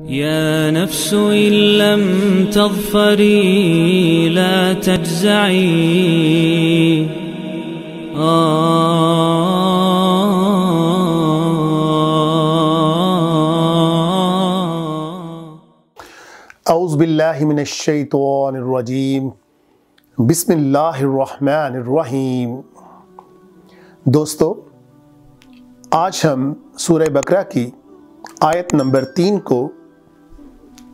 يا نفس إن لم تظفري لا تجزعي اعوذ باللہ من الشیطان الرجیم بسم اللہ الرحمن الرحیم۔ دوستو، آج ہم سورہ بقرہ کی آیت نمبر 3 کو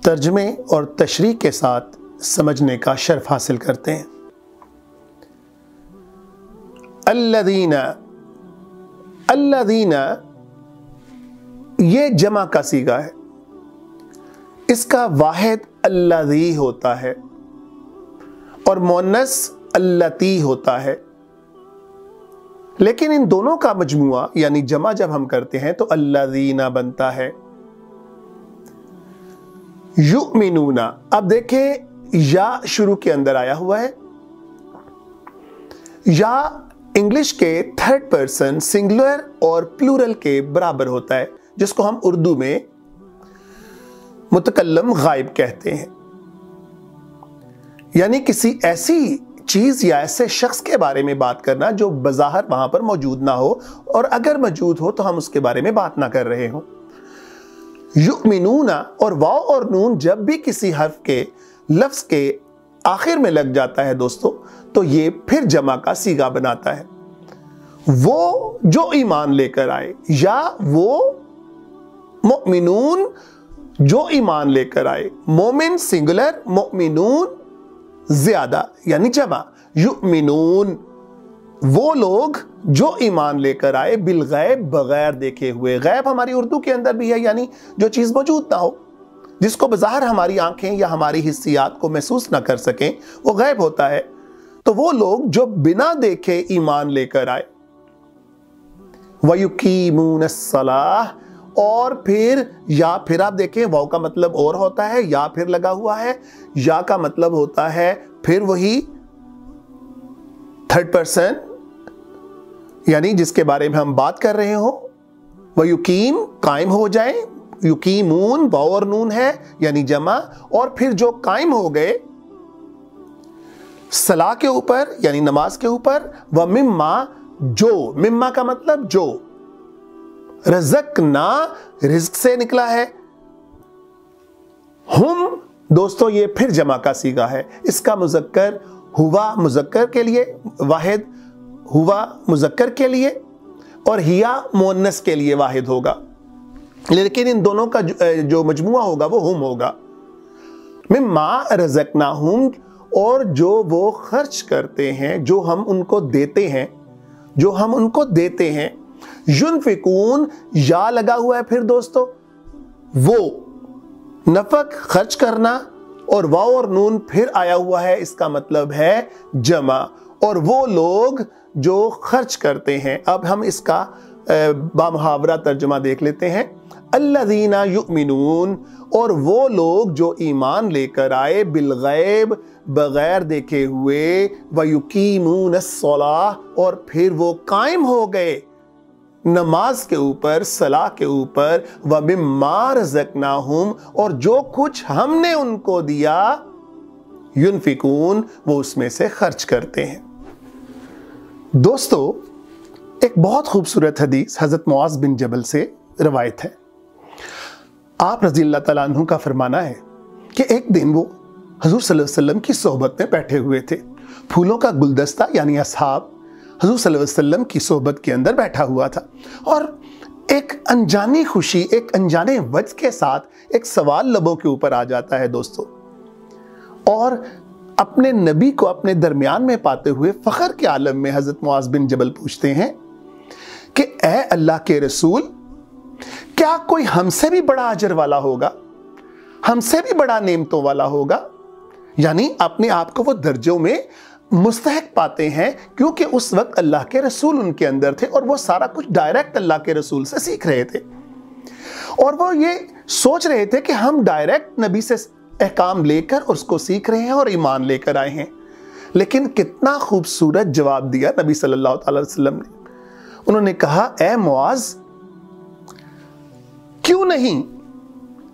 ترجمے اور تشریح کے ساتھ سمجھنے کا شرف حاصل کرتے ہیں۔ الذین یہ جمع کا صیغہ ہے، اس کا واحد الذی ہوتا ہے اور مؤنث اللتی ہوتا ہے، لیکن ان دونوں کا مجموعہ یعنی جمع جب ہم کرتے ہیں تو الذین بنتا ہے۔ یؤمنون، اب دیکھیں یا شروع کے اندر آیا ہوا ہے۔ یا انگلش کے تھرڈ پرسن سنگولر اور پلورل کے برابر ہوتا ہے، جس کو ہم اردو میں متکلم غائب کہتے ہیں، یعنی کسی ایسی چیز یا ایسے شخص کے بارے میں بات کرنا جو بظاہر وہاں پر موجود نہ ہو، اور اگر موجود ہو تو ہم اس کے بارے میں بات نہ کر رہے ہوں۔ یؤمنون، اور واو اور نون جب بھی کسی حرف کے لفظ کے آخر میں لگ جاتا ہے دوستو، تو یہ پھر جمع کا صیغہ بناتا ہے۔ وہ جو ایمان لے کر آئے، یا وہ مؤمنون جو ایمان لے کر آئے، مومن سنگولر، مؤمنون زیادہ یعنی جمع۔ یؤمنون وہ لوگ جو ایمان لے کر آئے، بالغیب بغیر دیکھے ہوئے۔ غیب ہماری اردو کے اندر بھی ہے، یعنی جو چیز موجود نہ ہو، جس کو بظاہر ہماری آنکھیں یا ہماری حسیات کو محسوس نہ کر سکیں، وہ غیب ہوتا ہے۔ تو وہ لوگ جو بنا دیکھے ایمان لے کر آئے۔ وَيُقِيمُونَ الصَّلَاةَ، اور پھر آپ دیکھیں واو کا مطلب اور ہوتا ہے، یا پھر لگا ہوا ہے، یا کا مطلب ہوتا ہے پھر وہی تھرڈ پرسن، یعنی جس کے بارے میں ہم بات کر رہے ہوں۔ وَيُقِيم قائم ہو جائیں، یقیمون واو اور نون ہے یعنی جمع، اور پھر جو قائم ہو گئے صلاح کے اوپر یعنی نماز کے اوپر۔ وَمِمَّا جو، مما کا مطلب جو، رزقنا رزق سے نکلا ہے۔ ہم دوستو یہ پھر جمع کا صیغہ ہے، اس کا مذکر ہوا مذکر کے لیے، واحد ہوا مذکر کے لیے، اور ہیا مؤنث کے لیے واحد ہوگا، لیکن ان دونوں کا جو مجموعہ ہوگا وہ ہم ہوگا۔ مما رزقناہم، اور جو وہ خرچ کرتے ہیں، جو ہم ان کو دیتے ہیں، جو ہم ان کو دیتے ہیں۔ ینفقون یا لگا ہوا ہے پھر دوستو، وہ نفق خرچ کرنا، اور واو اور نون پھر آیا ہوا ہے، اس کا مطلب ہے جمع، اور وہ لوگ جو خرچ کرتے ہیں۔ اب ہم اس کا بامحاورہ ترجمہ دیکھ لیتے ہیں۔ الذین یؤمنون، اور وہ لوگ جو ایمان لے کر آئے، بالغیب بغیر دیکھے ہوئے، وَيُقِيمُونَ الصَّلَاةَ، اور پھر وہ قائم ہو گئے نماز کے اوپر، صلاح کے اوپر۔ وَمِمَّا رَزَقْنَاهُمْ، اور جو کچھ ہم نے ان کو دیا، يُنْفِقُونَ وہ اس میں سے خرچ کرتے ہیں۔ دوستو، ایک بہت خوبصورت حدیث حضرت معاذ بن جبل سے روایت ہے۔ آپ رضی اللہ تعالیٰ عنہ کا فرمانا ہے کہ ایک دن وہ حضور صلی اللہ علیہ وسلم کی صحبت میں بیٹھے ہوئے تھے۔ پھولوں کا گلدستہ یعنی اصحاب حضور صلی اللہ علیہ وسلم کی صحبت کے اندر بیٹھا ہوا تھا، اور ایک انجانی خوشی، ایک انجانے وجہ کے ساتھ ایک سوال لبوں کے اوپر آ جاتا ہے دوستو، اور اپنے نبی کو اپنے درمیان میں پاتے ہوئے فخر کے عالم میں حضرت معاذ بن جبل پوچھتے ہیں کہ اے اللہ کے رسول، کیا کوئی ہم سے بھی بڑا اجر والا ہوگا، ہم سے بھی بڑا نعمتوں والا ہوگا؟ یعنی اپنے آپ کو وہ درجوں میں مستحق پاتے ہیں، کیونکہ اس وقت اللہ کے رسول ان کے اندر تھے، اور وہ سارا کچھ ڈائریکٹ اللہ کے رسول سے سیکھ رہے تھے، اور وہ یہ سوچ رہے تھے کہ ہم ڈائریکٹ نبی سے احکام لے کر اس کو سیکھ رہے ہیں اور ایمان لے کر آئے ہیں۔ لیکن کتنا خوبصورت جواب دیا نبی صلی اللہ علیہ وسلم نے۔ انہوں نے کہا، اے معاذ، کیوں نہیں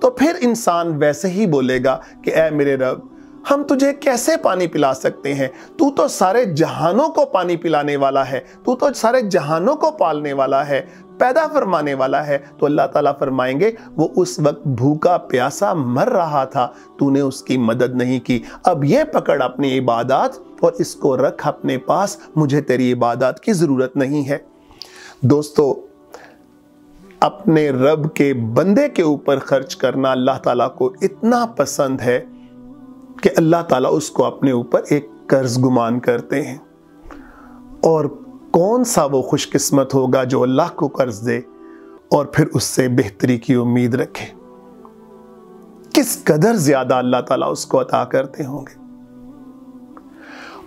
تو پھر انسان ویسے ہی بولے گا کہ اے میرے رب ہم تجھے کیسے پانی پلا سکتے ہیں، تو تو سارے جہانوں کو پانی پلانے والا ہے، تو تو سارے جہانوں کو پالنے والا ہے، پیدا فرمانے والا ہے۔ تو اللہ تعالیٰ فرمائیں گے وہ اس وقت بھوکا پیاسا مر رہا تھا، تو نے اس کی مدد نہیں کی، اب یہ پکڑ اپنی عبادات اور اس کو رکھ اپنے پاس، مجھے تیری عبادات کی ضرورت نہیں ہے۔ دوستو، اپنے رب کے بندے کے اوپر خرچ کرنا اللہ تعالیٰ کو اتنا پسند ہے کہ اللہ تعالیٰ اس کو اپنے اوپر ایک قرض گمان کرتے ہیں۔ اور کون سا وہ خوش قسمت ہوگا جو اللہ کو قرض دے اور پھر اس سے بہتری کی امید رکھے، کس قدر زیادہ اللہ تعالیٰ اس کو عطا کرتے ہوں گے۔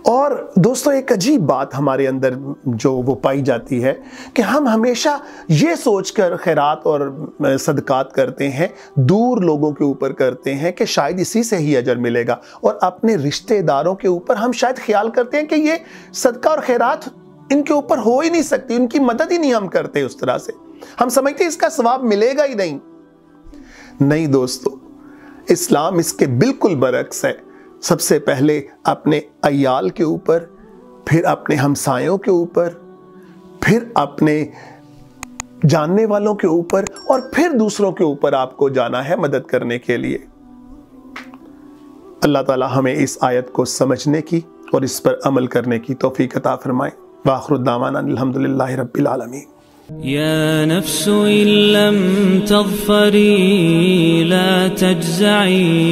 اور دوستو، ایک عجیب بات ہمارے اندر جو وہ پائی جاتی ہے کہ ہم ہمیشہ یہ سوچ کر خیرات اور صدقات کرتے ہیں، دور لوگوں کے اوپر کرتے ہیں کہ شاید اسی سے ہی اجر ملے گا، اور اپنے رشتہ داروں کے اوپر ہم شاید خیال کرتے ہیں کہ یہ صدقہ اور خیرات ان کے اوپر ہو ہی نہیں سکتی، ان کی مدد ہی نہیں ہم کرتے اس طرح سے، ہم سمجھتے ہیں اس کا ثواب ملے گا ہی نہیں۔ نہیں دوستو، اسلام اس کے بالکل برعکس ہے۔ سب سے پہلے اپنے عیال کے اوپر، پھر اپنے ہمسایوں کے اوپر، پھر اپنے جاننے والوں کے اوپر، اور پھر دوسروں کے اوپر آپ کو جانا ہے مدد کرنے کے لیے۔ اللہ تعالی ہمیں اس آیت کو سمجھنے کی اور اس پر عمل کرنے کی توفیق عطا فرمائے۔ وآخر دعوانا الحمدللہ رب العالمین۔ يا نفس إن لم تظفري لا تجزعي